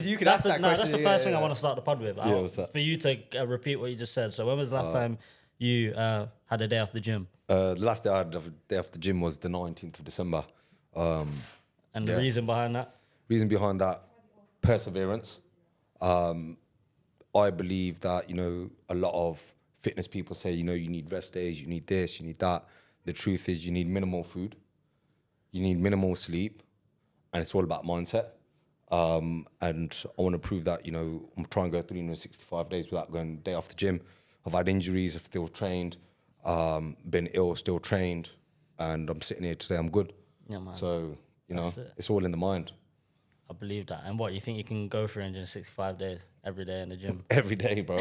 You could ask that question. That's the first thing I want to start the pod with. what's that? For you to repeat what you just said. So when was the last time you had a day off the gym? The last day I had a day off the gym was the 19th of December. And the reason behind that? Reason behind that, perseverance. I believe that, a lot of fitness people say, you need rest days, you need this, you need that. The truth is you need minimal food, you need minimal sleep, and it's all about mindset. And I want to prove that, I'm trying to go 365 days without going a day off the gym. I've had injuries, I've still trained, been ill, still trained, and I'm sitting here today, I'm good. Yeah, man. So, it's all in the mind. I believe that. And what, you think you can go 365 days every day in the gym? Every day, bro.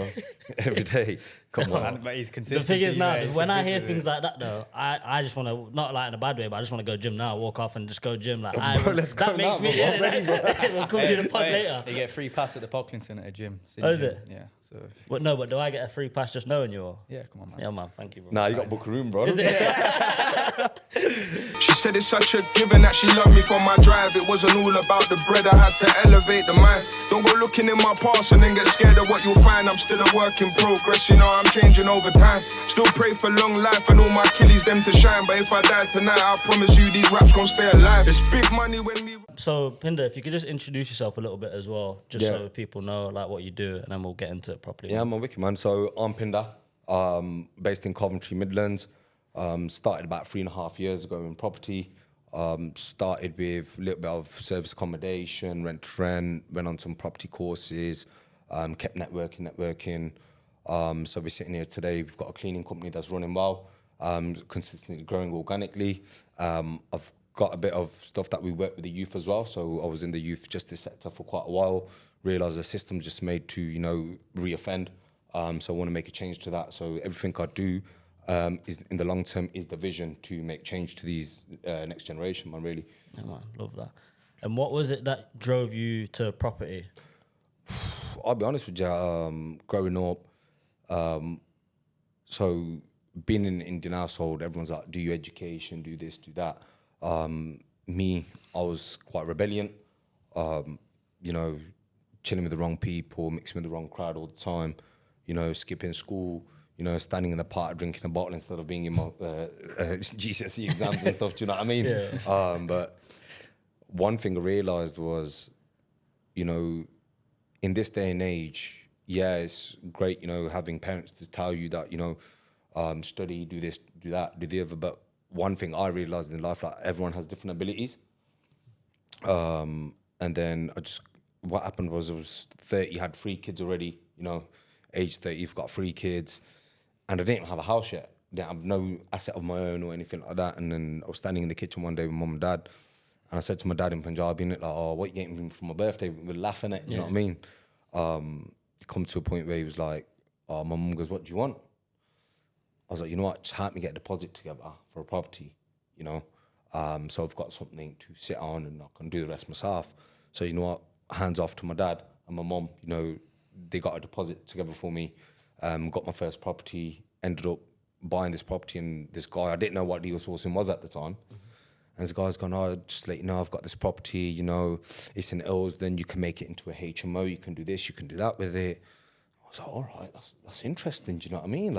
Every day. Come on. But he's The consistent. thing is now, when I hear things like that though, I just want to, not like in a bad way, but I just want to go gym now, walk off and just go gym. Like, let's go that makes now, me, we'll come to the pod later. You get free pass at the Pocklington at a gym. Oh, is it? Yeah. So But no, but do I get a free pass just knowing you? Or? yeah, come on, man. Yeah, man. Thank you, bro. Nah, you got to book a room, bro. She said it's such a given that she loved me for my drive. It wasn't all about the bread, I had to elevate the mind. Don't go looking in my past and then get scared of what you'll find. I'm still a work in progress, I'm changing over time. Still pray for long life and all my killies them to shine. But if I die tonight, I promise you these raps gon' stay alive. It's big money when we... So, Pinder, if you could just introduce yourself a little bit as well, just Yeah. so people know like what you do, and then we'll get into it properly. Yeah, I'm a wicked man. So I'm Pinder, based in Coventry, Midlands. Started about 3.5 years ago in property. Started with a little bit of service accommodation, rent to rent, went on some property courses, kept networking. So we're sitting here today. We've got a cleaning company that's running well, consistently growing organically. I've got a bit of stuff that we work with the youth as well. So I was in the youth justice sector for quite a while. Realised the system's just made to, re-offend. So I want to make a change to that. So everything I do is in the long term is the vision to make change to these next generation, man, really. Yeah, man, love that. And what was it that drove you to property? I'll be honest with you, growing up, so being in an Indian household, everyone's like, do your education, do this, do that. Me, I was quite rebellious, chilling with the wrong people, mixing with the wrong crowd all the time, skipping school, standing in the park drinking a bottle instead of being in my GCSE exams and stuff, do you know what I mean? Yeah. But one thing I realised was, in this day and age, yeah, it's great, having parents to tell you that, study, do this, do that, do the other. But one thing I realised in life, like everyone has different abilities. And then what happened was I was 30, had 3 kids already, age 30, you've got 3 kids. And I didn't have a house yet. Didn't have no asset of my own or anything like that. And then I was standing in the kitchen one day with mum and dad. And I said to my dad in Punjabi, like, oh, what are you getting me for my birthday? We're laughing at it, do you know what I mean? Come to a point where he was like, oh, my mum goes, what do you want? I was like, you know what, just help me get a deposit together for a property, So I've got something to sit on and I can do the rest myself. So, you know what, hands off to my dad and my mum, they got a deposit together for me. Got my first property, ended up buying this property, and this guy, I didn't know what legal sourcing was at the time. And this guy's gone, oh, just let you know, I've got this property, it's in Ills, then you can make it into a HMO, you can do this, you can do that with it. I was like, all right, that's interesting, do you know what I mean?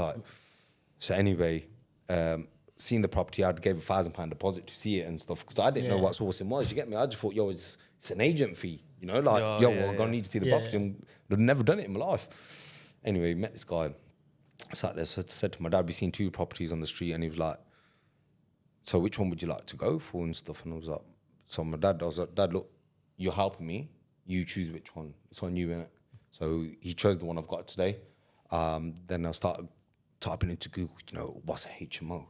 So anyway, seeing the property, I gave £1,000 deposit to see it and stuff, because I didn't know what sourcing was, you get me? I just thought, it's an agent fee, I'm gonna need to see the property. And I've never done it in my life. Anyway, met this guy, sat there, so I said to my dad, we've seen 2 properties on the street, and he was like, so which one would you like to go for and stuff? And I was like, I was like, Dad, look, you're helping me, you choose which one, it's on you, innit? So he chose the one I've got today. Then I started typing into Google, what's a HMO,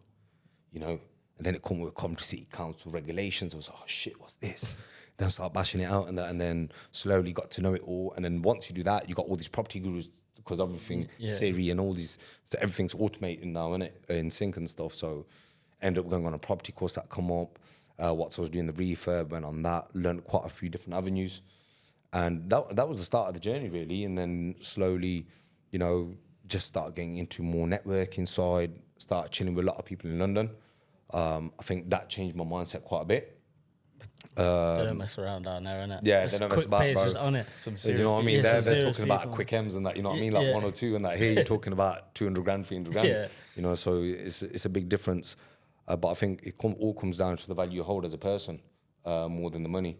and then it come with Coventry City Council regulations. I was like, oh shit, what's this? Then I started bashing it out and then slowly got to know it all. And then once you do that, you got all these property gurus, because everything, Siri and all these, so everything's automated now, innit, in sync and stuff. So ended up going on a property course that come up. Once I was doing the refurb, went on that, learned quite a few different avenues. And that was the start of the journey, really. And then slowly, just started getting into more networking side, started chilling with a lot of people in London. I think that changed my mindset quite a bit. They don't mess around down there, innit? Yeah, Just they don't mess quick about, pace, bro. just on it. Some You serious know what I mean? Yeah, They're some serious talking about people. quick M's and that, you know what I mean? Like Yeah. 1 or 2 and that. Here you're talking about 200 grand, 300 grand. Yeah. You know, so it's a big difference. But I think it all comes down to the value you hold as a person more than the money.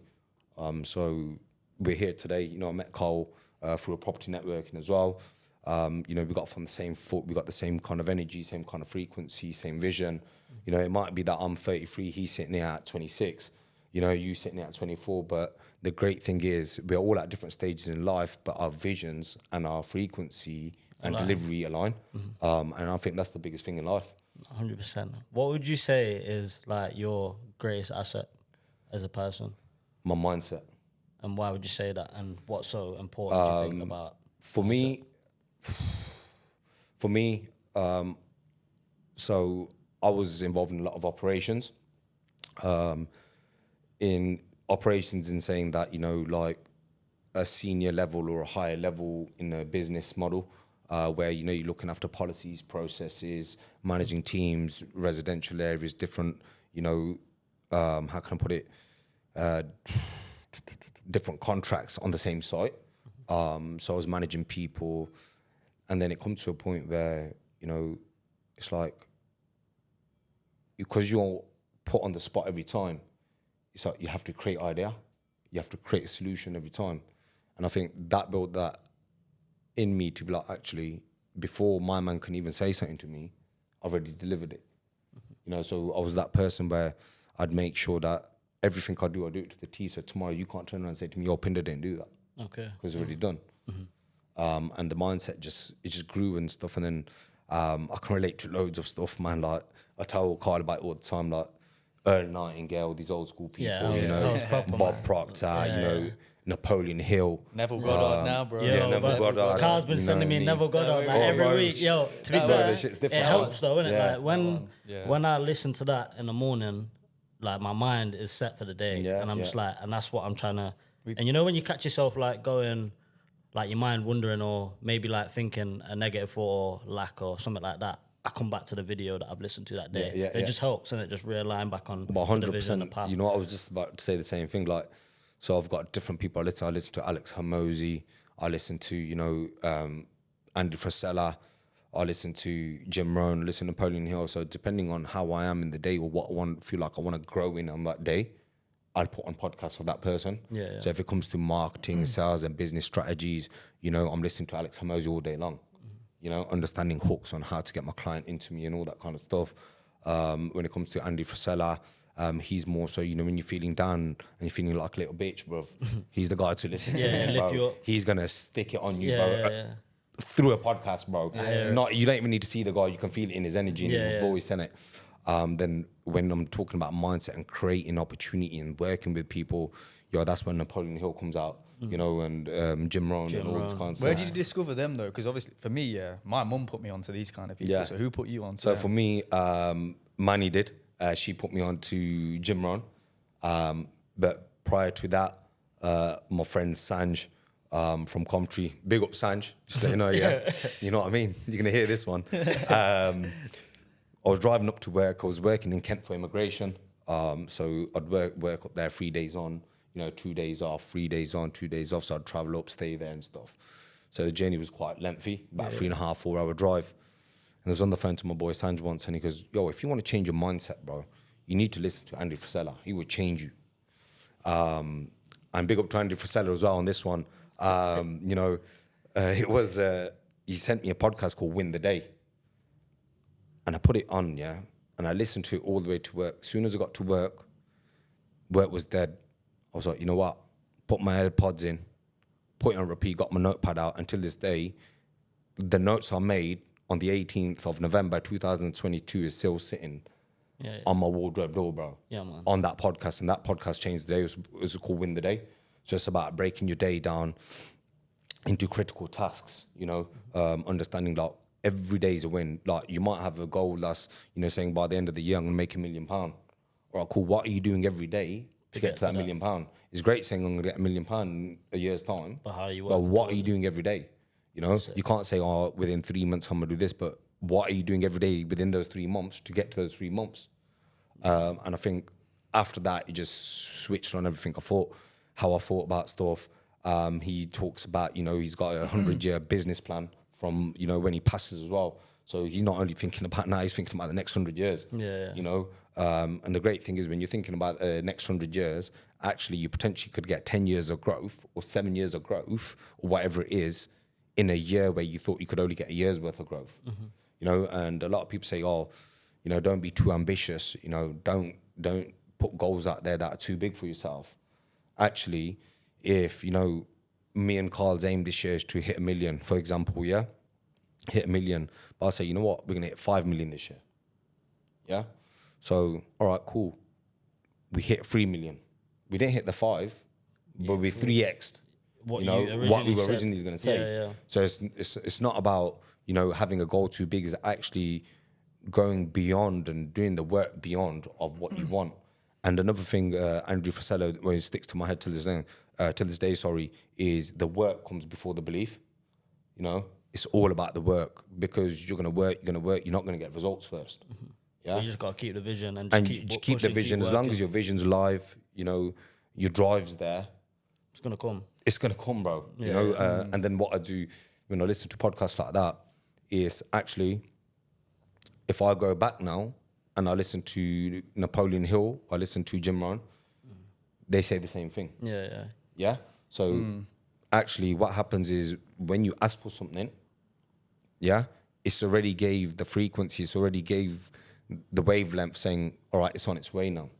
So we're here today. You know, I met Carl through a property networking as well. You know, we got from the same foot, we got the same kind of energy, same kind of frequency, same vision. You know, it might be that I'm 33, he's sitting there at 26. You know, you sitting there at 24. But the great thing is we're all at different stages in life, but our visions and our frequency and delivery align. And I think that's the biggest thing in life. 100%. What would you say is like your greatest asset as a person? My mindset. And why would you say that? And what's so important do you think about? For me, so I was involved in a lot of operations. In operations, in saying that, you know, like a senior level or a higher level in a business model, where, you know, you're looking after policies, processes, managing teams, residential areas, different, you know, how can I put it? Different contracts on the same site. So I was managing people, and then it comes to a point where, you know, it's like, because you're put on the spot every time, it's like you have to create idea, you have to create a solution every time. And I think that built that in me to be like, actually, before my man can even say something to me, I've already delivered it. You know, so I was that person where I'd make sure that everything I do it to the T. So tomorrow you can't turn around and say to me, yo, Pinder didn't do that. Okay. Because it's already done. And the mindset just grew and stuff. And then I can relate to loads of stuff, man. Like I tell Kyle about it all the time, like Earl Nightingale, these old school people, Yeah, you know, was proper, Bob man. Proctor, you know, Napoleon Hill. Neville Goddard now, bro. Yeah, Neville Goddard. Carl's been you know sending what me I mean? Neville Goddard like Oh, every bro, week. Yo, to be bro, fair, the shit's it different. helps though, innit? Yeah. Like when Yeah. when I listen to that in the morning, like my mind is set for the day, Yeah, and I'm yeah. just like, and that's what I'm trying to. And you know when you catch yourself like going, like your mind wandering, or maybe like thinking a negative thought or lack or something like that, I come back to the video that I've listened to that day. Yeah, It just helps, and it just realign back on But to the vision and the 100%, path. you know what, I was just about to say the same thing. Like, so I've got different people I listen to. I listen to Alex Hormozy. I listen to, you know, Andy Frisella. I listen to Jim Rohn, listen to Napoleon Hill. So depending on how I am in the day or what feel like I want to grow in on that day, I'd put on podcasts of that person. Yeah, yeah. So if it comes to marketing, sales and business strategies, you know, I'm listening to Alex Hormozy all day long. You know, understanding hooks on how to get my client into me and all that kind of stuff. When it comes to Andy Frisella, he's more so, you know, when you're feeling down and you're feeling like a little bitch, bro, he's the guy to listen to. Yeah, bro. lift you up. He's going to stick it on you, Yeah, bro. yeah, yeah. Through a podcast, bro. You don't even need to see the guy. You can feel it in his energy and his voice, innit? Then when I'm talking about mindset and creating opportunity and working with people, yo, that's when Napoleon Hill comes out, you know, and Jim Rohn and all this kind of stuff. Where did you discover them though? Because obviously for me, yeah, my mum put me onto these kind of people. Yeah. So who put you on? So for me, Manny did. She put me on to Jim Rohn. But prior to that, my friend Sanj from Coventry, big up Sanj, just let you know, yeah. You know what I mean? You're going to hear this one. I was driving up to work. I was working in Kent for immigration. So I'd work up there 3 days on, you know, 2 days off, 3 days on, 2 days off. So I'd travel up, stay there and stuff. So the journey was quite lengthy, about 3.5, 4 hour drive. And I was on the phone to my boy Sanj once and he goes, yo, if you want to change your mindset, bro, you need to listen to Andy Frisella. He would change you. And big up to Andy Frisella as well on this one. You know, it was, he sent me a podcast called Win the Day. And I put it on, yeah, and I listened to it all the way to work. As soon as I got to work was dead. I was like, you know what? Put my AirPods in, put it on repeat, got my notepad out. Until this day, the notes I made on the 18th of November 2022 is still sitting on my wardrobe door, bro. Yeah, man. On that podcast, and that podcast changed the day. It was called Win the Day. So it's about breaking your day down into critical tasks, you know, understanding like every day is a win. Like you might have a goal that's, you know, saying by the end of the year I'm gonna make £1 million. All right, cool. What are you doing every day to get to that £1 million? It's great saying I'm gonna get £1 million in a year's time. But how are you But working what are you doing every day? You know, you can't say, oh, within 3 months I'm gonna do this, but what are you doing every day within those 3 months to get to those 3 months? And I think after that, it just switched on everything how I thought about stuff. He talks about, he's got a 100-year business plan from, when he passes as well. So he's not only thinking about now, he's thinking about the next 100 years. Yeah. And the great thing is when you're thinking about the next 100 years, actually you potentially could get 10 years of growth or 7 years of growth or whatever it is in a year where you thought you could only get a year's worth of growth. And a lot of people say, don't be too ambitious. Don't put goals out there that are too big for yourself. Actually, if, me and Carl's aim this year is to hit 1 million, for example, hit 1 million. But I'll say, you know what, we're going to hit 5 million this year. Yeah? So, all right, cool. We hit 3 million. We didn't hit the 5, but we 3x'd. What we were originally going to say. Yeah. So it's not about, having a goal too big. It's actually going beyond and doing the work beyond of what you want. And another thing, Andrew Frisella, when it sticks to my head till this day, is the work comes before the belief. It's all about the work, because you're going to work, you're not going to get results first. Yeah, you just got to keep the vision and keep the vision. As long as your vision's live, your drive's there. It's going to come. It's going to come, bro. And then what I do when I listen to podcasts like that is actually, if I go back now and I listen to Napoleon Hill, I listen to Jim Rohn, they say the same thing. Yeah? So actually what happens is when you ask for something, it's already gave the frequency, it's already gave the wavelength saying, all right, it's on its way now.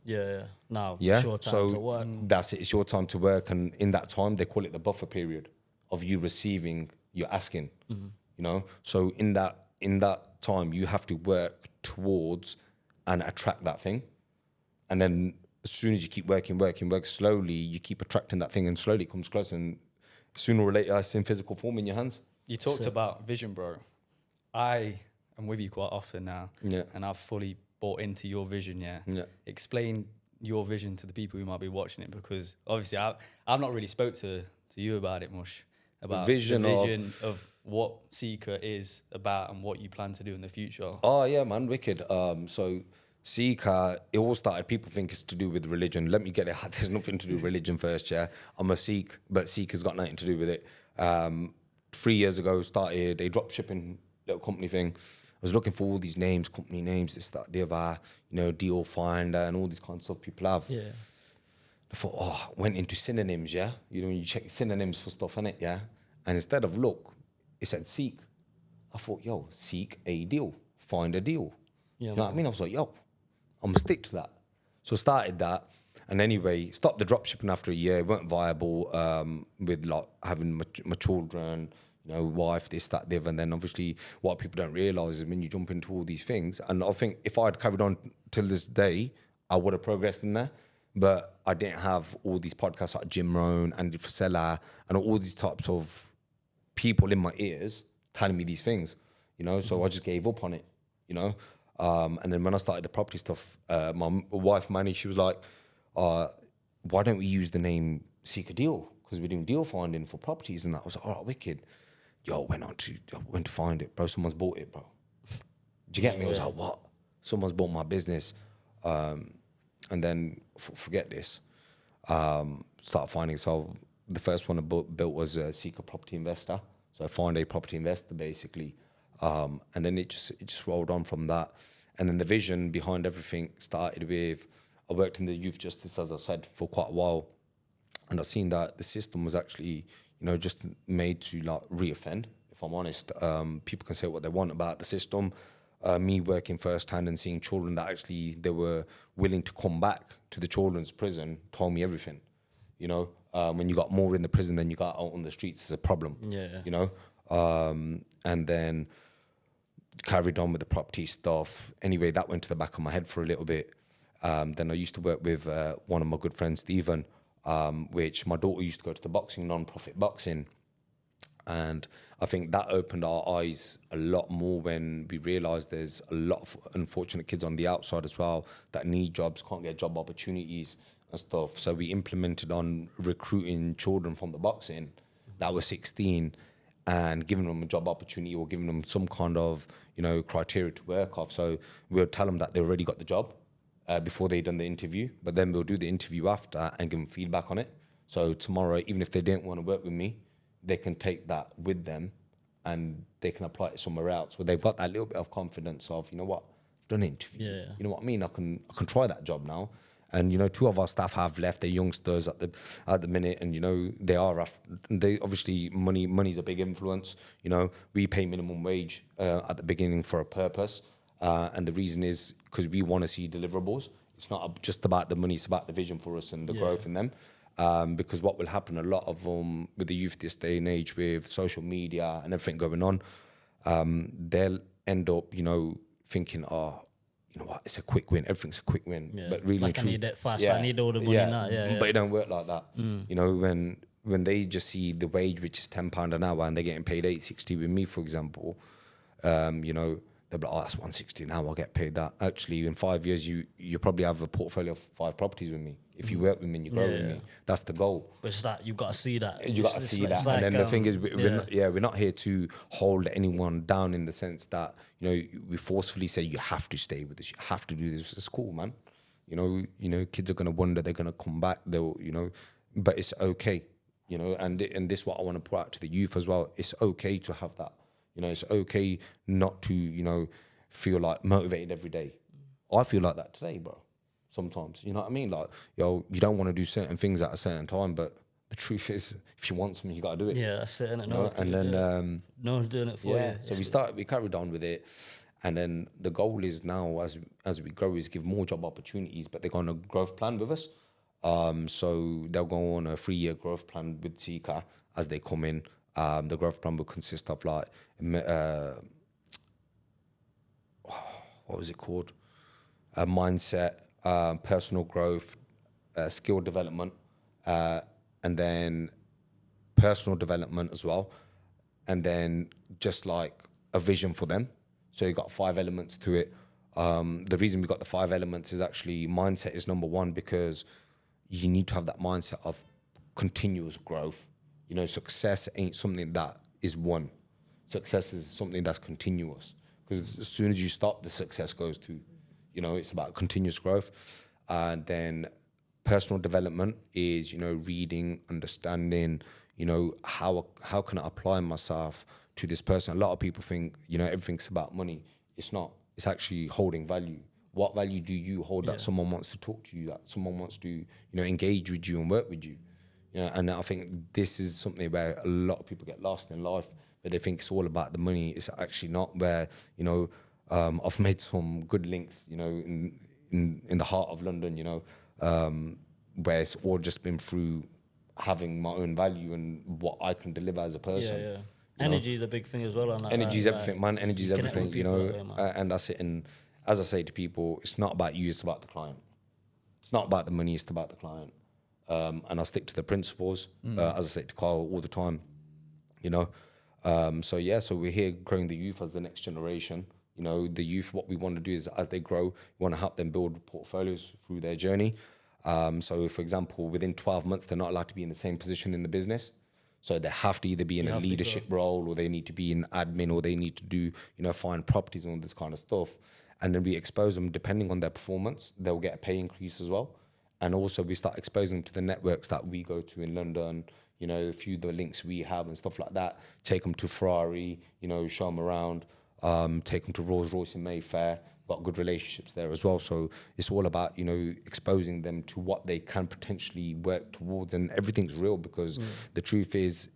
Now, it's your time to work. That's it, it's your time to work. And in that time, they call it the buffer period of you receiving, you're asking, So in that time, you have to work towards and attract that thing. And then as soon as you keep work slowly, you keep attracting that thing, and slowly it comes close, and sooner or later it's in physical form in your hands. You talked about vision, bro. I am with you quite often now, and I've fully bought into your vision. Explain your vision to the people who might be watching it, because obviously I've not really spoke to you about it much, about the vision of what Seeka is about and what you plan to do in the future. Oh yeah, man, wicked. So Seeka, it all started, people think it's to do with religion. Let me get it out. There's nothing to do with religion first, yeah. I'm a Sikh, but Seeka's got nothing to do with it. 3 years ago, started a drop shipping little company thing. I was looking for all these names, company names, this, that, the other, deal finder and all these kinds of stuff people have. Yeah. I thought, went into synonyms, yeah? You check synonyms for stuff, innit, yeah? And instead of look, it said seek. I thought, seek a deal, find a deal. You know what I mean? I was like, I'm gonna stick to that. So started that. And anyway, stopped the drop shipping after a year. It weren't viable with like having my children, wife, this, that, the other. And then obviously what people don't realise is when you jump into all these things, and I think if I had carried on till this day, I would have progressed in there. But I didn't have all these podcasts like Jim Rohn, Andy Frisella, and all these types of people in my ears telling me these things, so I just gave up on it, and then when I started the property stuff, my wife, Manny, she was like, why don't we use the name Seeka Deal? Because we're doing deal finding for properties and that. I was like, all right, wicked. Went to find it, bro. Someone's bought it, bro. Do you get me? I was like, what? Someone's bought my business. And then forget this. Start finding. So the first one I built was Seeka Property Investor. So I found a property investor basically, and then it just rolled on from that. And then the vision behind everything started with, I worked in the youth justice, as I said, for quite a while, and I've seen that the system was actually, just made to like reoffend. If I'm honest, people can say what they want about the system. Me working firsthand and seeing children that actually they were willing to come back to the children's prison told me everything. When you got more in the prison than you got out on the streets, it's a problem. And then carried on with the property stuff. Anyway, that went to the back of my head for a little bit. Then I used to work with one of my good friends, Stephen, which my daughter used to go to the boxing, non-profit boxing. And I think that opened our eyes a lot more when we realised there's a lot of unfortunate kids on the outside as well that need jobs, can't get job opportunities and stuff. So we implemented on recruiting children from the boxing that were 16 and giving them a job opportunity or giving them some kind of, criteria to work off. So we would tell them that they already got the job before they done the interview, but then we'll do the interview after and give them feedback on it. So tomorrow, even if they didn't want to work with me, they can take that with them and they can apply it somewhere else. So they've got that little bit of confidence of, you know what, I've done an interview. Yeah. You know what I mean? I can try that job now. And, you know, 2 of our staff have left. They're youngsters at the minute. And, you know, they obviously, money's a big influence. You know, we pay minimum wage at the beginning for a purpose. And the reason is because we want to see deliverables. It's not just about the money, it's about the vision for us and the growth in them. Because what will happen, a lot of them with the youth this day and age with social media and everything going on, they'll end up, you know, thinking, oh, you know what, it's a quick win, everything's a quick win. Yeah. But really, like I need it fast, I need all the money now. Yeah, But it don't work like that. You know, when they just see the wage, which is £10 an hour, and they're getting paid $8.60 with me, for example, you know, they'll be like, oh, that's $160 now, I'll get paid that. Actually, in 5 years, you probably have a portfolio of 5 properties with me. If you work with me and you grow with me, that's the goal. But it's that you've got to see that. You got to see that. Like, and then the thing is, we're not here to hold anyone down in the sense that, you know, we forcefully say you have to stay with us, you have to do this. It's cool, man. You know, kids are gonna wonder, they're gonna come back. They'll, you know, but it's okay. You know, and this is what I want to put out to the youth as well. It's okay to have that. You know, it's okay not to, you know, feel like motivated every day. I feel like that today, bro. Sometimes, you know what I mean? Like, yo, you don't want to do certain things at a certain time, but the truth is, if you want something, you got to do it. Yeah, that's it. And no one's doing it for you. So we carried on with it. And then the goal is now, as we grow, is give more job opportunities, but they're on a growth plan with us. So they'll go on a 3-year growth plan with Seeka as they come in. The growth plan will consist of like, what was it called? A mindset, personal growth, skill development, and then personal development as well. And then just like a vision for them. So you got 5 elements to it. The reason we got the 5 elements is actually mindset is number 1, because you need to have that mindset of continuous growth. You know, success ain't something that is one. Success is something that's continuous. Because as soon as you stop, the success goes to, you know, it's about continuous growth. And then personal development is, you know, reading, understanding, you know, how can I apply myself to this person? A lot of people think, you know, everything's about money. It's not. It's actually holding value. What value do you hold that someone wants to talk to you, that someone wants to, you know, engage with you and work with you? You know, and I think this is something where a lot of people get lost in life, where they think it's all about the money. It's actually not. Where, you know, I've made some good links, you know, in the heart of London, you know, where it's all just been through having my own value and what I can deliver as a person. Yeah. Energy is a big thing as well. On that, energy is everything, man. Energy is everything, you know. People, and that's it. And as I say to people, it's not about you, it's about the client. It's not about the money, it's about the client. And I stick to the principles, as I say to Carl all the time, you know. So we're here growing the youth as the next generation. You know, the youth, what we want to do is as they grow, we want to help them build portfolios through their journey. So, for example, within 12 months, they're not allowed to be in the same position in the business. So they have to either be in a leadership role, or they need to be in admin, or they need to do, you know, find properties and all this kind of stuff. And then we expose them depending on their performance. They'll get a pay increase as well. And also we start exposing them to the networks that we go to in London, you know, a few of the links we have and stuff like that. Take them to Ferrari, you know, show them around, take them to Rolls Royce in Mayfair. Got good relationships there as well. So it's all about, you know, exposing them to what they can potentially work towards, and everything's real, because the truth is,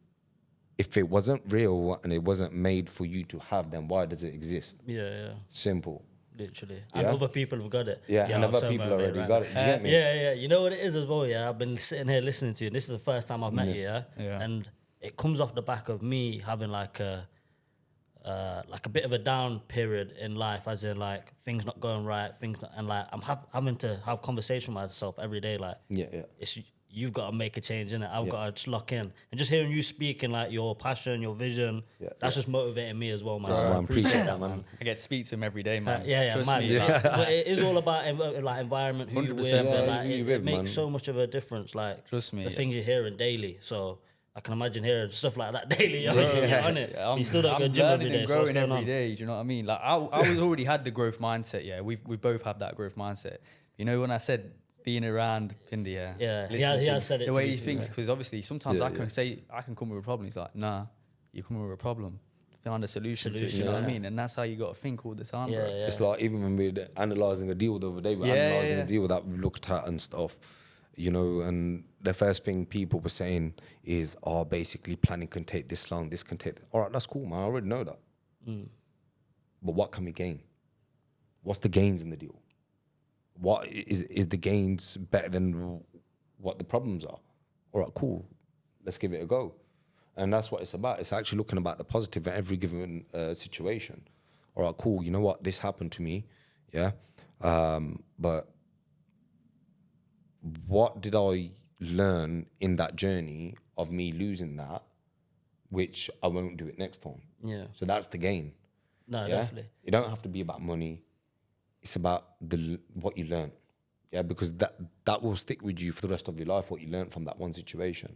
if it wasn't real and it wasn't made for you to have, then why does it exist? Yeah. Simple. Literally. And other people have got it. Yeah, and other people already got it. Do you get me? Yeah. You know what it is as well, yeah? I've been sitting here listening to you, and this is the first time I've met you, yeah? And it comes off the back of me having like a bit of a down period in life, as in like things not going right, and like I'm having to have conversation with myself every day, like it's you've got to make a change in it. I've got to just lock in, and just hearing you speak and like your passion, your vision, that's just motivating me as well, man. So I appreciate that, man. I get to speak to him every day, man. Trust me. Like, but it is all about like environment, who you're with, and like it makes so much of a difference. Like trust me, the things you're hearing daily. So I can imagine hearing stuff like that daily. You're on it. You still don't go gym every day. I'm growing every day. Do you know what I mean? Like I already had the growth mindset. Yeah, we've both had that growth mindset. You know, when I said being around Pinder, Yeah, he has said it the to way me he too, thinks, yeah. because obviously sometimes I can come with a problem. He's like, nah, you come with a problem. Find a solution to it, you know what I mean? And that's how you got to think all the time, bro. Yeah. It's like even when we're analysing a deal the other day, we're analysing a deal that we looked at and stuff, you know, and the first thing people were saying is, basically planning can take this long, this can take... All right, that's cool, man, I already know that. But what can we gain? What's the gains in the deal? What is the gains better than what the problems are? All right, cool, let's give it a go. And that's what it's about. It's actually looking about the positive in every given situation. All right, cool. You know what? This happened to me, yeah. But what did I learn in that journey of me losing that, which I won't do it next time? Yeah. So that's the gain. No, yeah? definitely. It don't have to be about money. It's about what you learn. Yeah, because that will stick with you for the rest of your life. What you learned from that one situation.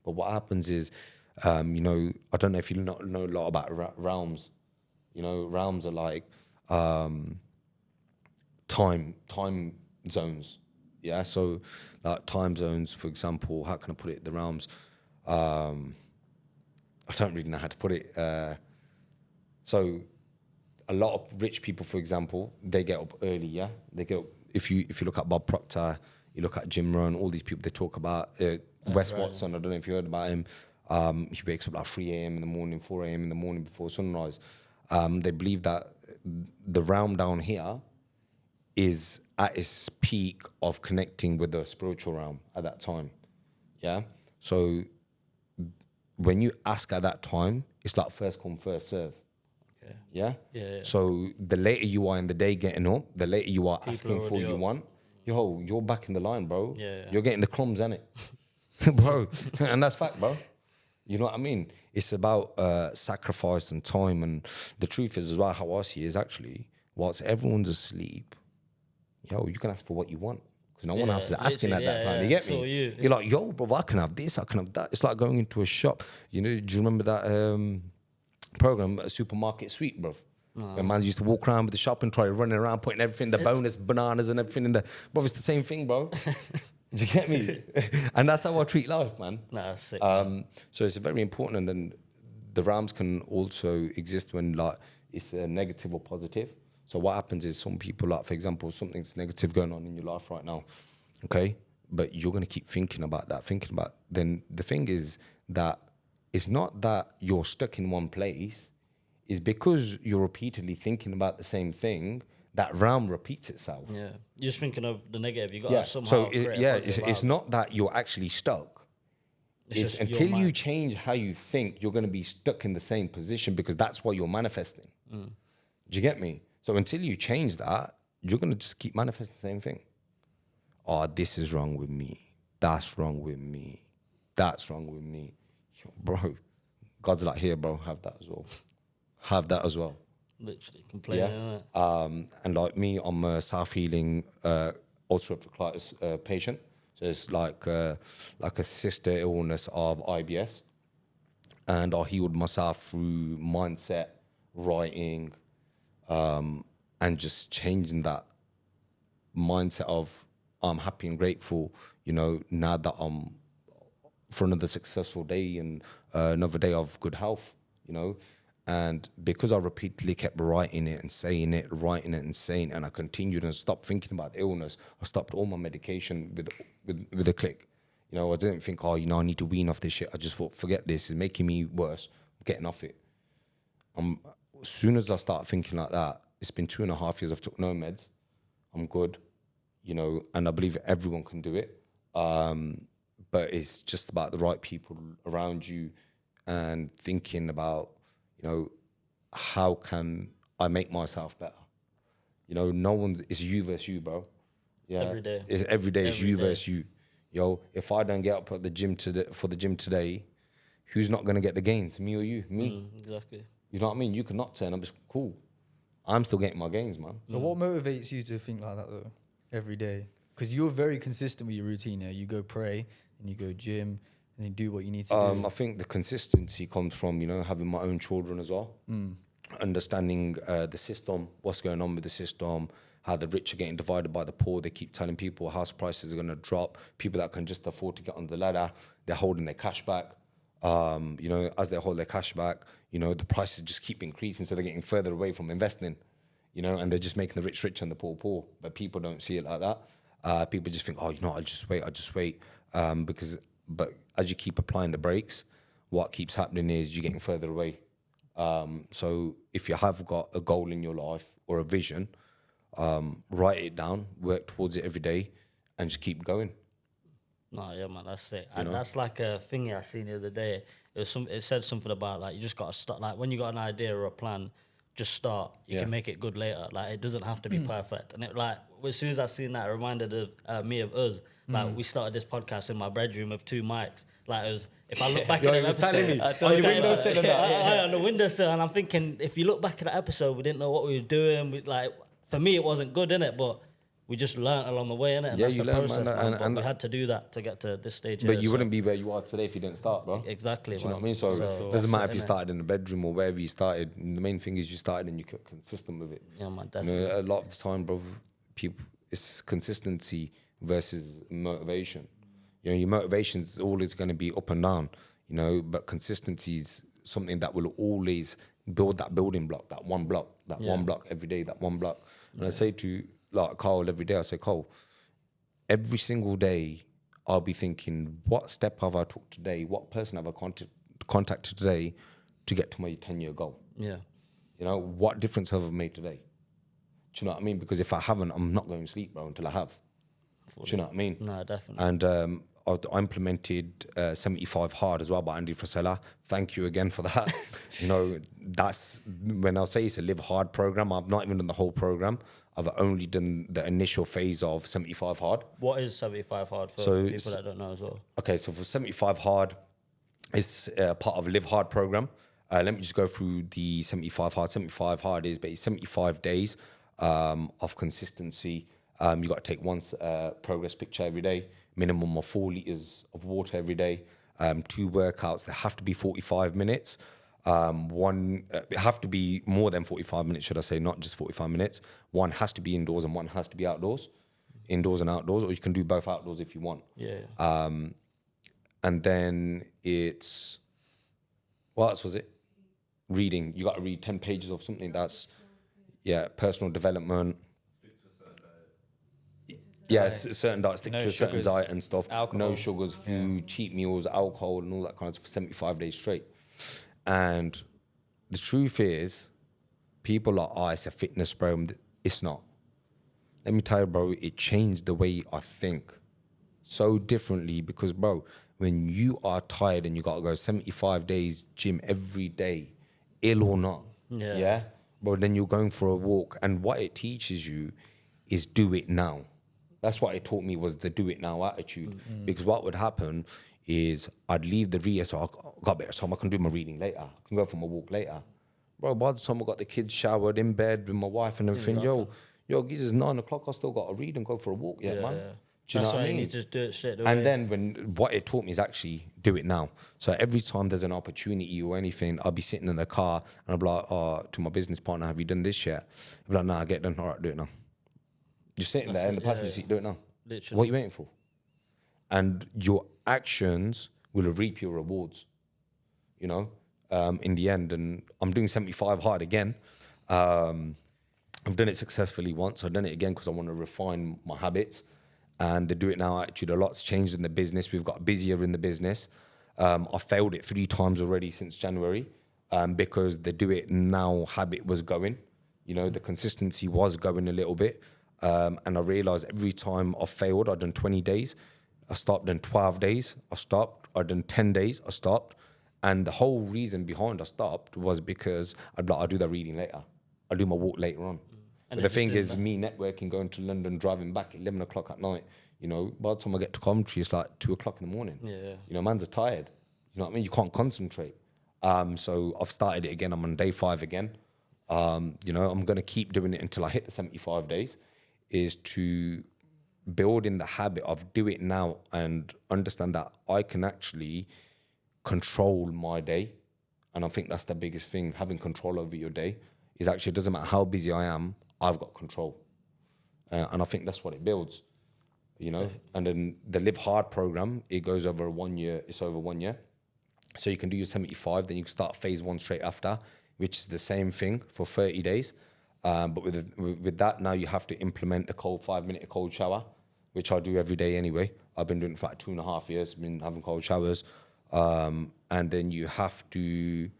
But what happens is, you know, I don't know if you know a lot about realms. You know, realms are like time zones. Yeah, so like time zones, for example, how can I put it? The realms. I don't really know how to put it. So a lot of rich people, for example, they get up early. Yeah, they get up. If you look at Bob Proctor, you look at Jim Rohn, all these people they talk about. Wes Watson, I don't know if you heard about him. He wakes up like 3 a.m. in the morning, 4 a.m. in the morning before sunrise. They believe that the realm down here is at its peak of connecting with the spiritual realm at that time. Yeah. So when you ask at that time, it's like first come, first serve. Okay. Yeah? Yeah. So the later you are in the day getting up, the later you are asking for what you want, you're back in the line, bro. Yeah. You're getting the crumbs, innit? Bro. And that's fact, bro. You know what I mean? It's about sacrifice and time. And the truth is as well, how I see it is actually, whilst everyone's asleep, you can ask for what you want. Because no one else is asking at that time. You get me? So You're like, yo, bro, I can have this, I can have that. It's like going into a shop. You know, do you remember that program, Supermarket Sweep, bro? When man used to walk around with the shop and try running around, putting everything, the bonus, bananas and everything in the... Bro, it's the same thing, bro. Do you get me? And that's how I treat life, man. Nah, that's sick. So it's very important. And then the realms can also exist when like it's a negative or positive. So what happens is some people, like, for example, something's negative going on in your life right now, okay? But you're going to keep thinking about that, then the thing is that it's not that you're stuck in one place. It's because you're repeatedly thinking about the same thing, that realm repeats itself. Yeah. You're just thinking of the negative. You got to somehow So it's not that you're actually stuck. It's until you change how you think, you're going to be stuck in the same position because that's what you're manifesting. Do you get me? So until you change that, you're going to just keep manifesting the same thing. Oh, this is wrong with me. That's wrong with me. That's wrong with me. Yo, bro, God's like, here, bro, have that as well. Have that as well. Literally complaining. Yeah. And like me, I'm a self-healing ulcerative colitis patient. So it's like a sister illness of IBS. And I healed myself through mindset, writing, and just changing that mindset of I'm happy and grateful, you know, now that I'm for another successful day and another day of good health, you know. And because I repeatedly kept writing it and saying it, and I continued and stopped thinking about the illness, I stopped all my medication with a click. You know, I didn't think, I need to wean off this shit. I just thought, forget this, it's making me worse. I'm getting off it. As soon as I start thinking like that, it's been 2.5 years I've took no meds. I'm good, you know, and I believe everyone can do it. But it's just about the right people around you and thinking about, you know, how can I make myself better? You know, it's you versus you, bro. Yeah, every day it's you versus you. Yo, if I don't get up at the gym for the gym today, who's not gonna get the gains? Me or you? Me. Exactly. You know what I mean? You cannot turn up. It's cool. I'm still getting my gains, man. But what motivates you to think like that though, every day? Because you're very consistent with your routine. You go pray and you go gym and you do what you need to do. I think the consistency comes from, you know, having my own children as well. Understanding the system, what's going on with the system, how the rich are getting divided by the poor. They keep telling people house prices are going to drop. People that can just afford to get on the ladder, they're holding their cash back. You know, as they hold their cash back, you know, the prices just keep increasing, so they're getting further away from investing, you know, and they're just making the rich rich and the poor poor. But people don't see it like that. People just think, oh, you know, I'll just wait. But as you keep applying the brakes, what keeps happening is you're getting further away. So if you have got a goal in your life or a vision, write it down, work towards it every day, and just keep going. No, yeah, man, that's it. And that's like a thingy I seen the other day. It said something about like you just gotta start. Like when you got an idea or a plan, just start. You can make it good later. Like it doesn't have to be perfect. And it like as soon as I seen that, it reminded me of us. Like we started this podcast in my bedroom with 2 mics. Like it was. If I look back at the episode, on the windowsill and that. On the windowsill, and I'm thinking, if you look back at the episode, we didn't know what we were doing. For me, it wasn't good, innit? But we just learned along the way, innit? And that's you the learn, process, man. And we had to do that to get to this stage. But you wouldn't be where you are today if you didn't start, bro. Exactly. Do you know what I mean? So it doesn't matter if you started in the bedroom or wherever you started. The main thing is you started and you kept consistent with it. Yeah, man, definitely. You know, a lot of the time, bro, people, it's consistency versus motivation. You know, your motivation is always going to be up and down, you know, but consistency is something that will always build that building block, that one block every day, that one block. And I say to like Carl every day, I say, Carl, every single day I'll be thinking, what step have I took today? What person have I contacted today to get to my 10-year goal? Yeah. You know, what difference have I made today? Do you know what I mean? Because if I haven't, I'm not going to sleep, bro, until I have. Do you know what I mean? No, definitely. And I implemented 75 Hard as well by Andy Frisella. Thank you again for that. You know, that's when I say it's a Live Hard program. I've not even done the whole program. I've only done the initial phase of 75 Hard. What is 75 Hard for people that don't know as well? Okay, so for 75 Hard, it's part of a Live Hard program. Let me just go through the 75 Hard. 75 Hard is basically 75 days of consistency. You got to take one progress picture every day, minimum of 4 liters of water every day, 2 workouts. They have to be 45 minutes. It have to be more than 45 minutes, should I say, not just 45 minutes. One has to be indoors and one has to be outdoors, indoors and outdoors, or you can do both outdoors if you want. Yeah. And then it's, what else was it? Reading. You got to read 10 pages of something that's, personal development. Yeah, certain diet, stick to a certain diet and stuff. Alcohol. No sugars, food, cheat meals, alcohol, and all that kind of stuff for 75 days straight. And the truth is, people are, it's a fitness, bro. It's not. Let me tell you, bro, it changed the way I think so differently because, bro, when you are tired and you got to go 75 days gym every day, ill or not, bro, then you're going for a walk. And what it teaches you is do it now. That's what it taught me, was the do it now attitude. Mm-hmm. Because what would happen is I'd leave the read, so I got better time, I can do my reading later. I can go for my walk later. Bro, by the time I got the kids showered in bed with my wife and everything, yo, it's 9 o'clock, I still got to read and go for a walk man. Yeah. Do you know what I mean? You just do it straight away. And then what it taught me is actually do it now. So every time there's an opportunity or anything, I'll be sitting in the car and I'll be like, to my business partner, have you done this yet? I'll be like, nah, I get it done. All right, do it now. You're sitting there in the passenger seat, do it now. Literally. What are you waiting for? And your actions will reap your rewards, you know, in the end. And I'm doing 75 Hard again. I've done it successfully once. I've done it again because I want to refine my habits. And the do it now attitude, a lot's changed in the business. We've got busier in the business. I failed it 3 times already since January because the do it now habit was going. You know, the consistency was going a little bit. And I realized every time I failed, I'd done 20 days, I stopped, done 12 days, I stopped, I'd done 10 days, I stopped. And the whole reason behind I stopped was because I'll do that reading later. I'll do my walk later on. But the thing is, me networking, going to London, driving back at 11 o'clock at night, you know, by the time I get to Coventry, it's like 2 o'clock in the morning. Yeah. You know, man's are tired. You know what I mean? You can't concentrate. So I've started it again. I'm on day 5 again. You know, I'm going to keep doing it until I hit the 75 days. Is to build in the habit of do it now and understand that I can actually control my day. And I think that's the biggest thing, having control over your day. Is actually, it doesn't matter how busy I am, I've got control. And I think that's what it builds, you know. And then the Live Hard program, it goes over 1 year. It's over 1 year. So you can do your 75, then you can start phase 1 straight after, which is the same thing for 30 days. But with that, now you have to implement a 5-minute cold shower, which I do every day anyway. I've been doing it for like 2.5 years, been having cold showers. And then you have to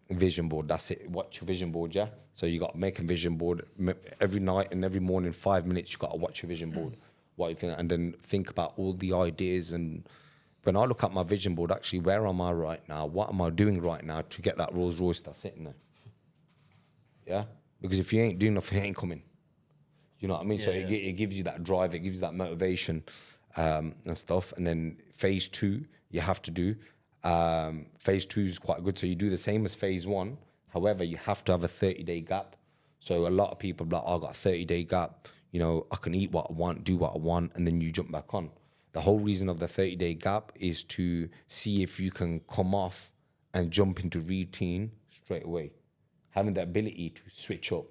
vision board, that's it. Watch your vision board, yeah? So you got to make a vision board every night and every morning, 5 minutes, you got to watch your vision board. What you think, and then think about all the ideas. And when I look at my vision board, actually, where am I right now? What am I doing right now to get that Rolls Royce that's sitting there? Yeah? Because if you ain't doing nothing, it ain't coming. You know what I mean? It gives you that drive, it gives you that motivation and stuff. And then phase 2, you have to do. Phase 2 is quite good. So you do the same as phase 1. However, you have to have a 30-day gap. So a lot of people are like, oh, I got a 30-day gap. You know, I can eat what I want, do what I want, and then you jump back on. The whole reason of the 30-day gap is to see if you can come off and jump into routine straight away. Having the ability to switch up.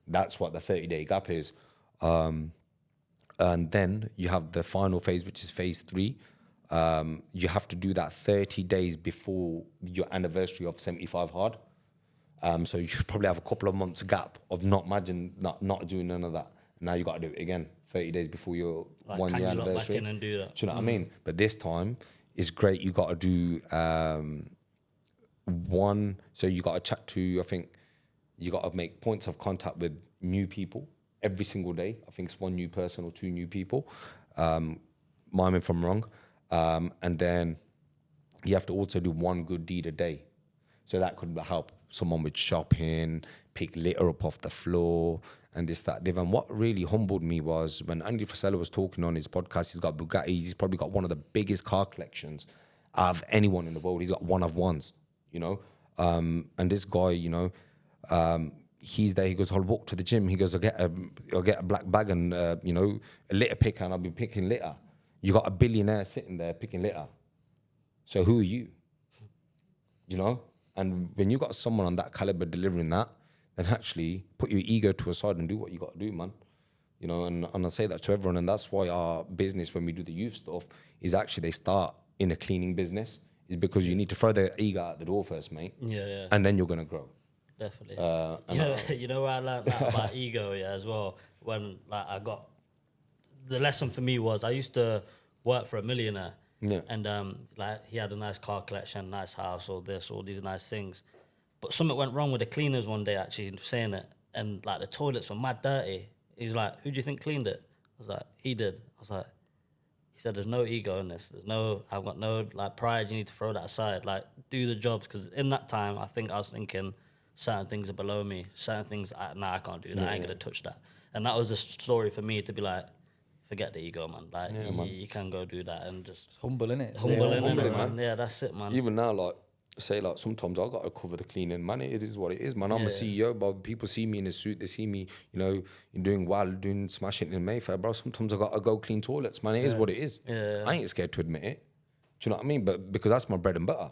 That's what the 30-day gap is. And then you have the final phase, which is phase 3. You have to do that 30 days before your anniversary of 75 hard. So you should probably have a couple of months gap of not doing none of that. Now you got to do it again, 30 days before your 1 year anniversary. Back in and do that. Do you know what I mean? But this time is great. You got to do so you got to chat to, I think, you got to make points of contact with new people every single day. I think it's 1 new person or 2 new people. Mind me if I'm wrong. And then you have to also do 1 good deed a day. So that could help someone with shopping, pick litter up off the floor, and this, that, and what really humbled me was when Andy Frisella was talking on his podcast, he's got Bugattis, he's probably got one of the biggest car collections of anyone in the world. He's got one of ones, you know. And this guy, you know, he's there, he goes, I'll walk to the gym. He goes, I'll get a black bag and, you know, a litter picker, and I'll be picking litter. You got a billionaire sitting there picking litter. So who are you? You know? And when you got someone on that caliber delivering that, then actually put your ego to a side and do what you got to do, man. You know, and I say that to everyone. And that's why our business, when we do the youth stuff, is actually they start in a cleaning business. Is because you need to throw their ego out the door first, mate. Yeah. And then you're going to grow. Definitely. You know where I learned that about ego, as well. When I got the lesson for me was I used to work for a millionaire, and he had a nice car collection, nice house, all these nice things, but something went wrong with the cleaners one day. Actually, saying it, and the toilets were mad dirty. He's like, "Who do you think cleaned it?" I was like, "He did." I was like, he said, "There's no ego in this. I've got no pride. You need to throw that aside. Do the jobs." Because in that time, I think I was thinking, certain things are below me. Certain things, I can't do that. I ain't gonna touch that. And that was the story for me to be like, forget the ego, man. You can go do that and just... It's humble, innit? Humble, man. Yeah, that's it, man. Even now, sometimes I got to cover the cleaning, man. It is what it is, man. I'm a CEO, but people see me in a suit. They see me, you know, doing well, smashing in Mayfair, bro. Sometimes I got to go clean toilets, man. It is what it is. Yeah. I ain't scared to admit it. Do you know what I mean? But because that's my bread and butter.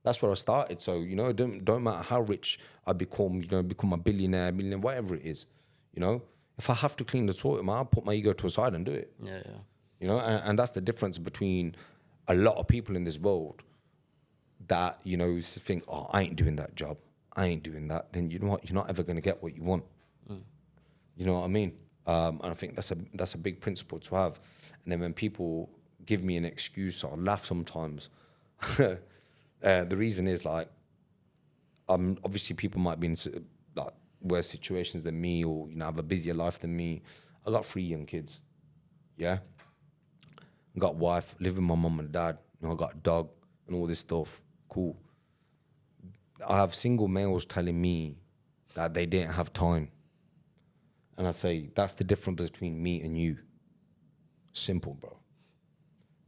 That's where I started. So, you know, it don't matter how rich I become, you know, become a billionaire, whatever it is, you know. If I have to clean the toilet, man, I'll put my ego to a side and do it. Yeah. You know, and that's the difference between a lot of people in this world that, you know, think, oh, I ain't doing that job. I ain't doing that. Then you know what? You're not ever going to get what you want. You know what I mean? And I think that's a big principle to have. And then when people give me an excuse, I'll laugh sometimes. The reason is obviously people might be in worse situations than me, or you know, have a busier life than me. I got 3 young kids, I got a wife, live with my mum and dad. You know, I got a dog and all this stuff. Cool. I have single males telling me that they didn't have time, and I say that's the difference between me and you. Simple, bro.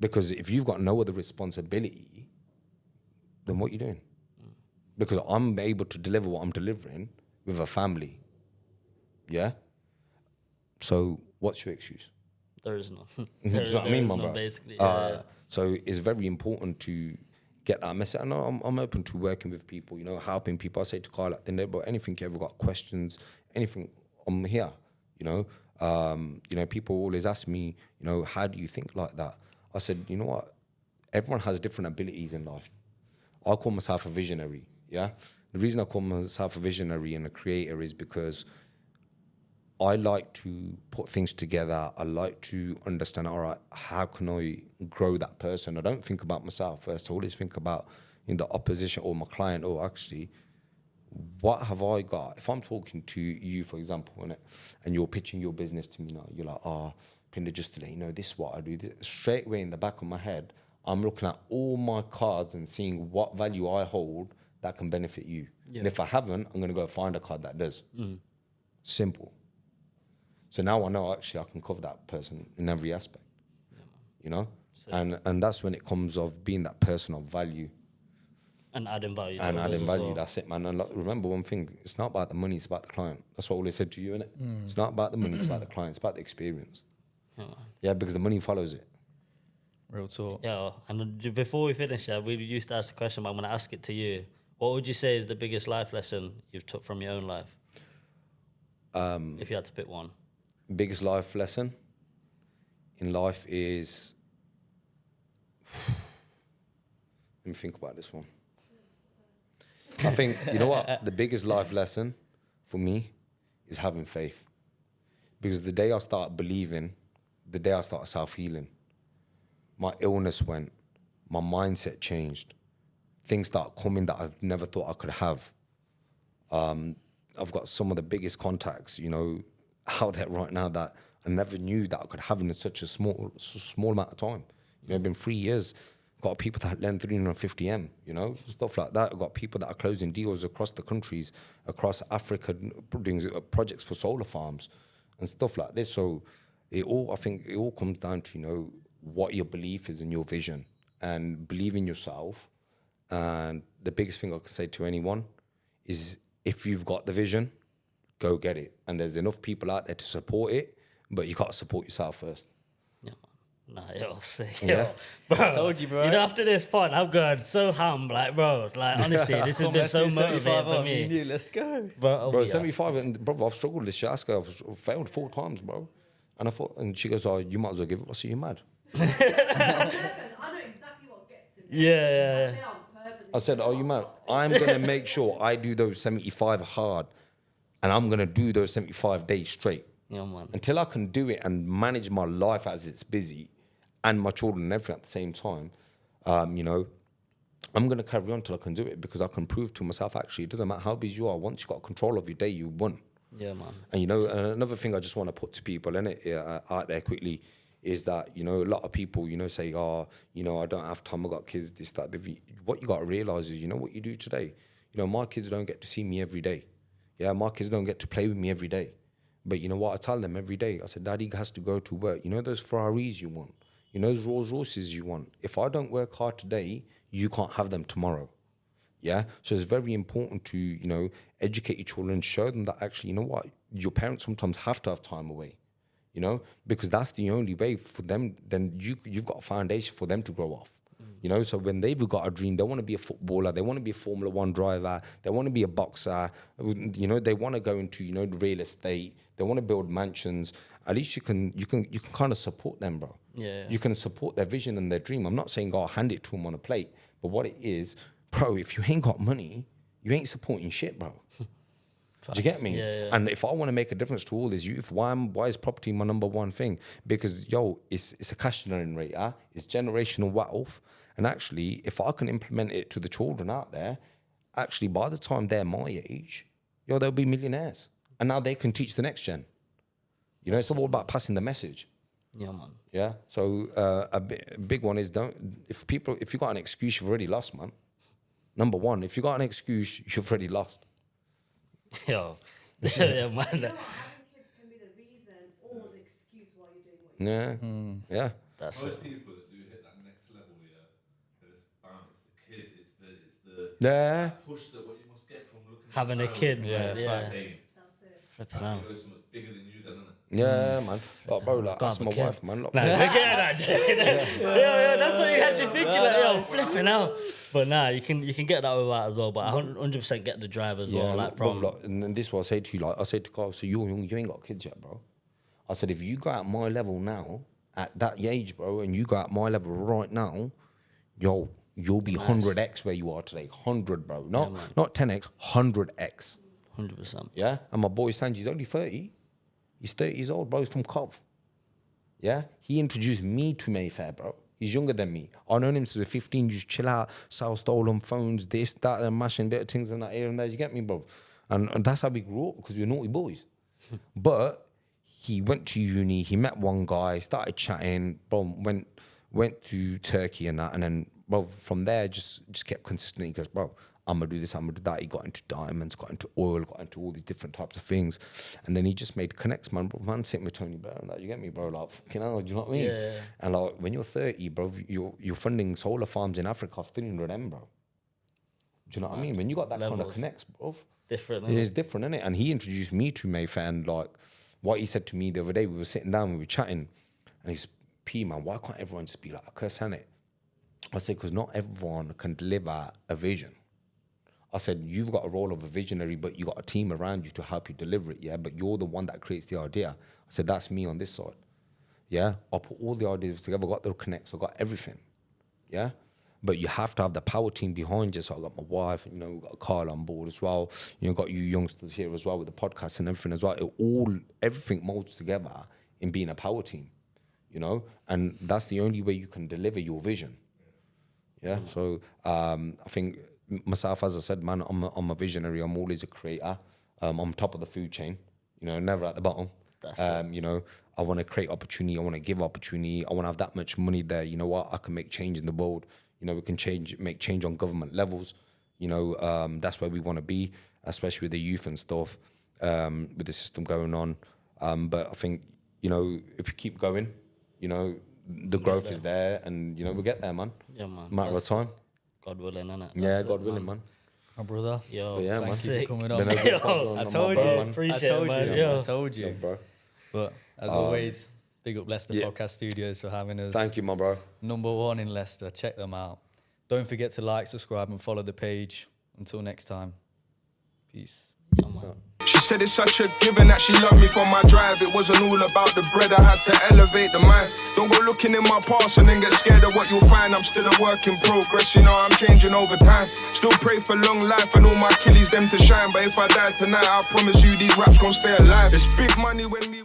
Because if you've got no other responsibility, then what are you doing? Because I'm able to deliver what I'm delivering with a family. Yeah? So what's your excuse? There is none. Do you know what I mean, my bro? Basically. So it's very important to get that message. And I'm open to working with people, you know, helping people. I say to Carl at the end, but anything you ever got questions, anything, I'm here. People always ask me, how do you think like that? I said, you know what? Everyone has different abilities in life. I call myself a visionary, yeah? The reason I call myself a visionary and a creator is because I like to put things together. I like to understand, all right, how can I grow that person? I don't think about myself first. I always think about the opposition or my client, or actually, what have I got? If I'm talking to you, for example, and you're pitching your business to me now, you're like, Pinder, just to let you know, this is what I do. Straight away in the back of my head, I'm looking at all my cards and seeing what value I hold that can benefit you. Yeah. And if I haven't, I'm going to go find a card that does. Simple. So now I know actually I can cover that person in every aspect, and that's when it comes of being that person of value. And adding value. And adding value, well. That's it, man. And remember one thing, it's not about the money, it's about the client. That's what I always said to you, innit? It's not about the money, it's about the client, it's about the experience. Yeah, because the money follows it. Real talk. Yeah, and before we finish, we used to ask the question, but I'm going to ask it to you. What would you say is the biggest life lesson you've took from your own life? If you had to pick one. Biggest life lesson in life is... Let me think about this one. I think, you know what? The biggest life lesson for me is having faith. Because the day I start believing, the day I start self-healing, my illness went, my mindset changed, things start coming that I never thought I could have. I've got some of the biggest contacts, out there right now that I never knew that I could have in such a small amount of time. It's been 3 years. Got people that lend 350M, stuff like that. I've got people that are closing deals across the countries, across Africa, doing projects for solar farms and stuff like this. So I think it all comes down to, what your belief is in your vision and believe in yourself. And the biggest thing I can say to anyone is if you've got the vision, go get it. And there's enough people out there to support it, but you got to support yourself first. Nah, yo, sick. Yeah. Bro, I told you, bro. After this pod, I'm going so ham, honestly, this has been so motivating for me. Let's go. Bro, 75, and bro, I've struggled this year. I've failed 4 times, bro. And she goes, you might as well give up. I said, you're mad. I know exactly what gets in me. Yeah. I said, you mad? I'm going to make sure I do those 75 hard, and I'm going to do those 75 days straight. Yeah, man. Until I can do it and manage my life as it's busy, and my children and everything at the same time, I'm going to carry on till I can do it, because I can prove to myself, actually, it doesn't matter how busy you are. Once you've got control of your day, you won. Yeah, man. And, another thing I just want to put to people out there quickly is that, a lot of people, say, I don't have time, I got kids, this, that. What you got to realise is, what you do today. My kids don't get to see me every day. Yeah, my kids don't get to play with me every day. But you know what? I tell them every day, I said, Daddy has to go to work. Those Ferraris you want? Those Rolls Royces you want? If I don't work hard today, you can't have them tomorrow. Yeah? So it's very important to, educate your children, show them that actually, what? Your parents sometimes have to have time away, because that's the only way for them. Then you've got a foundation for them to grow off. So when they've got a dream, they want to be a footballer, they want to be a Formula 1 driver, they want to be a boxer, they want to go into, real estate, they want to build mansions. At least you can kind of support them, bro. Yeah. You can support their vision and their dream. I'm not saying, hand it to them on a plate. But what it is, bro, if you ain't got money, you ain't supporting shit, bro. Do you get me? Yeah. And if I want to make a difference to all this youth, why is property my number one thing? Because, it's a cash generator, it's generational wealth. And actually, if I can implement it to the children out there, actually, by the time they're my age, they'll be millionaires. And now they can teach the next gen. It's all about passing the message. Yeah, man. Yeah. So a big one is if you got an excuse, you've already lost, man. Number one, if you got an excuse, you've already lost. Yo, yeah, man. Having kids can be the reason or the excuse why you're doing what you're doing. Yeah. That's most people that do hit that next level, it's the kid, it's the push that what you must get from looking having at a kid, yeah. That's it. Flipping out. It's bigger than you, then, isn't it? Yeah, man. Like, bro, like, that's my wife, man. Like, Nah, forget that. Yeah, that's what you actually thinking. Like, yo, flipping out. But nah, you can get that with that as well. But I 100% get the drive as well. Like from. Bro, like, and then this is what I say to you. Like, I said to Carl, so you ain't got kids yet, bro. I said, if you go at my level now, at that age, bro, and you go at my level right now, yo, you'll be 100x where you are today. 100, bro. Not 10x, 100x. 100%. Yeah? And my boy Sanji's only 30. He's 30 years old, bro. He's from Cov. Yeah? He introduced me to Mayfair, bro. He's younger than me. I known him since 15, just chill out, sell stolen phones, this, that, and mashing bit of things and that here and there. You get me, bro? And that's how we grew up, because we were naughty boys. But he went to uni, he met one guy, started chatting, bro, went to Turkey and that, and then, bro, from there, just kept consistent. He goes, bro, I'm gonna do this, I'm gonna do that. He got into diamonds, got into oil, got into all these different types of things. And then he just made connects, man. Bro, man, sitting with Tony Blair and that, you get me, bro? Like, fucking hell, do you know what I mean? Yeah. And like, when you're 30, bro, you're funding solar farms in Africa, 300 M, bro. Do you know what I mean? When you got that kind of connects, bro. Different, It's different, innit? And he introduced me to Mayfair, and like, what he said to me the other day, we were sitting down, we were chatting, and he's, P, man, why can't everyone just be like a cuss, innit? I said, because not everyone can deliver a vision. I said, you've got a role of a visionary, but you got a team around you to help you deliver it, yeah? But you're the one that creates the idea. I said, that's me on this side, yeah? I put all the ideas together, got the connects, I got everything, yeah? But you have to have the power team behind you. So I got my wife, you know, we've got Carl on board as well. You know, got you youngsters here as well with the podcast and everything as well. Everything molds together in being a power team, you know? And that's the only way you can deliver your vision, yeah? So I think myself, as I said, man, I'm a visionary. I'm always a creator. I'm top of the food chain, you know, never at the bottom. You know, I want to create opportunity. I want to give opportunity. I want to have that much money there. You know what? I can make change in the world. You know, we can make change on government levels. You know, that's where we want to be, especially with the youth and stuff, with the system going on. But I think, you know, if you keep going, you know, the growth is there, and, you know, we'll get there, man. Yeah, man. Matter of time. God willing, innit? Yeah, God willing, man. My brother. Yo, yeah, thank man. you for coming on. I told you. Appreciate it, man. I told you. Yeah, bro. But as always, big up Leicester Podcast Studios for having us. Thank you, my bro. #1 in Leicester. Check them out. Don't forget to like, subscribe, and follow the page. Until next time. Peace. She said it's such a given that she loved me for my drive. It wasn't all about the bread, I had to elevate the mind. Don't go looking in my past and then get scared of what you'll find. I'm still a work in progress, you know I'm changing over time. Still pray for long life and all my killies them to shine. But if I die tonight, I promise you these raps gon' stay alive. It's big money when we